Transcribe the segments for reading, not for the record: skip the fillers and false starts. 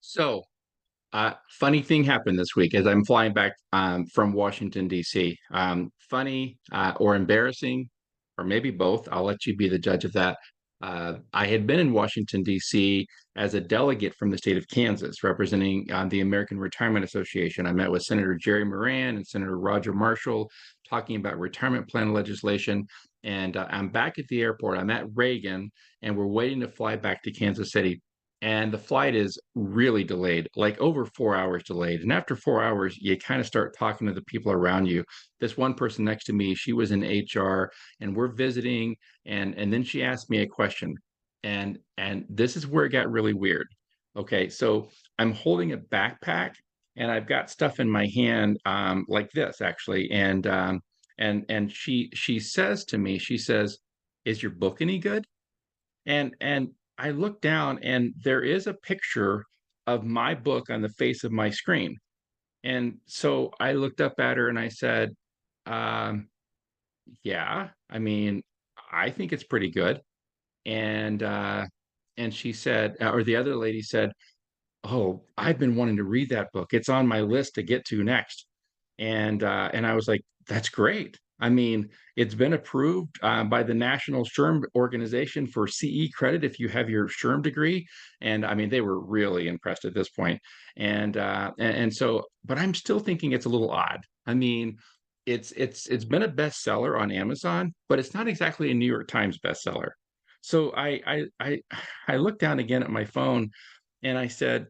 So, funny thing happened this week as I'm flying back from Washington, D.C. Funny or embarrassing, or maybe both. I'll let you be the judge of that. I had been in Washington, D.C. as a delegate from the state of Kansas, representing the American Retirement Association. I met with Senator Jerry Moran and Senator Roger Marshall talking about retirement plan legislation. And I'm back at the airport. I'm at Reagan, and we're waiting to fly back to Kansas City, and the flight is really delayed, like over 4 hours delayed. And after 4 hours, you kind of start talking to the people around you. This one person next to me, she was in HR, and we're visiting, and then she asked me a question, and this is where it got really weird. Okay, so I'm holding a backpack, and I've got stuff in my hand, like this actually, and she says to me, she says, "Is your book any good?" And I look down and there is a picture of my book on the face of my screen. And so I looked up at her and I said, um, yeah, I mean, I think it's pretty good. And and she said, or the other lady said, "Oh, I've been wanting to read that book. It's on my list to get to next." And I was like, "That's great." I mean, it's been approved by the National SHRM organization for CE credit if you have your SHRM degree. And I mean, they were really impressed at this point. And so, but I'm still thinking it's a little odd. I mean, it's been a bestseller on Amazon, but it's not exactly a New York Times bestseller. So I looked down again at my phone and I said,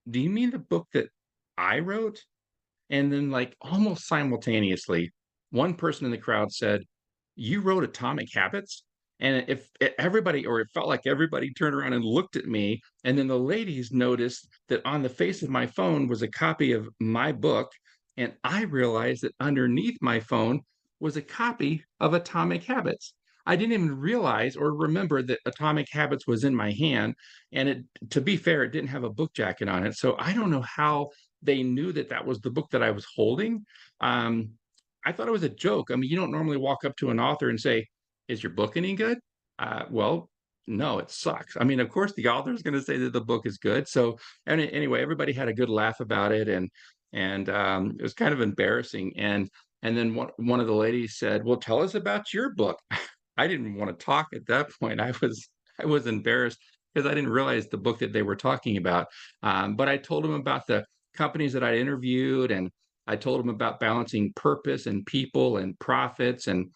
"Do you mean the book that I wrote?" And then, like, almost simultaneously, one person in the crowd said, "You wrote Atomic Habits?" And if everybody, or it felt like everybody turned around and looked at me, and then the ladies noticed that on the face of my phone was a copy of my book, and I realized that underneath my phone was a copy of Atomic Habits. I didn't even realize or remember that Atomic Habits was in my hand, and it, to be fair, it didn't have a book jacket on it, so I don't know how they knew that that was the book that I was holding. Um, I thought it was a joke. I mean, you don't normally walk up to an author and say, "Is your book any good?" Well, no, it sucks. I mean, of course, the author is going to say that the book is good. So, anyway, everybody had a good laugh about it, and it was kind of embarrassing. And then one of the ladies said, "Well, tell us about your book." I didn't want to talk at that point. I was embarrassed because I didn't realize the book that they were talking about. But I told them about the companies that I interviewed, and I told them about balancing purpose and people and profits and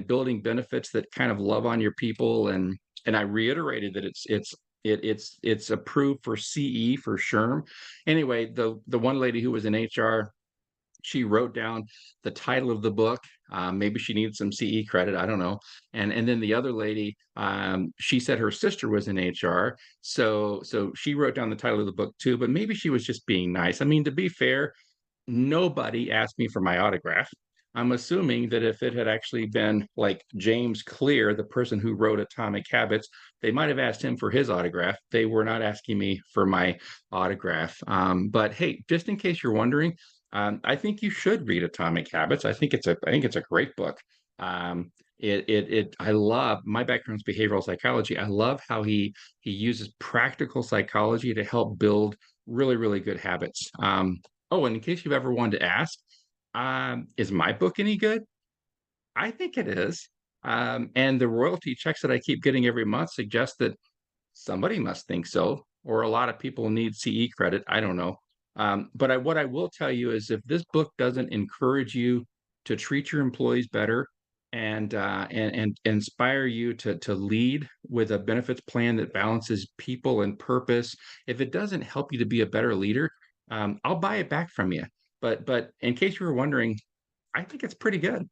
building benefits that kind of love on your people, and I reiterated that it's approved for CE for SHRM. Anyway, the one lady who was in HR, she wrote down the title of the book. Maybe she needed some CE credit. I don't know. And then the other lady, she said her sister was in HR, so she wrote down the title of the book too. But maybe she was just being nice. I mean, to be fair, nobody asked me for my autograph. I'm assuming that if it had actually been like James Clear, the person who wrote Atomic Habits, they might have asked him for his autograph. They were not asking me for my autograph. But hey, just in case you're wondering, I think you should read Atomic Habits. I think it's a great book. I love, my background is behavioral psychology. I love how he uses practical psychology to help build really, really good habits. Oh, and in case you've ever wanted to ask, is my book any good? I think it is. And the royalty checks that I keep getting every month suggest that somebody must think so, or a lot of people need CE credit. I don't know. But what I will tell you is if this book doesn't encourage you to treat your employees better and inspire you to lead with a benefits plan that balances people and purpose, if it doesn't help you to be a better leader, I'll buy it back from you. But in case you were wondering, I think it's pretty good.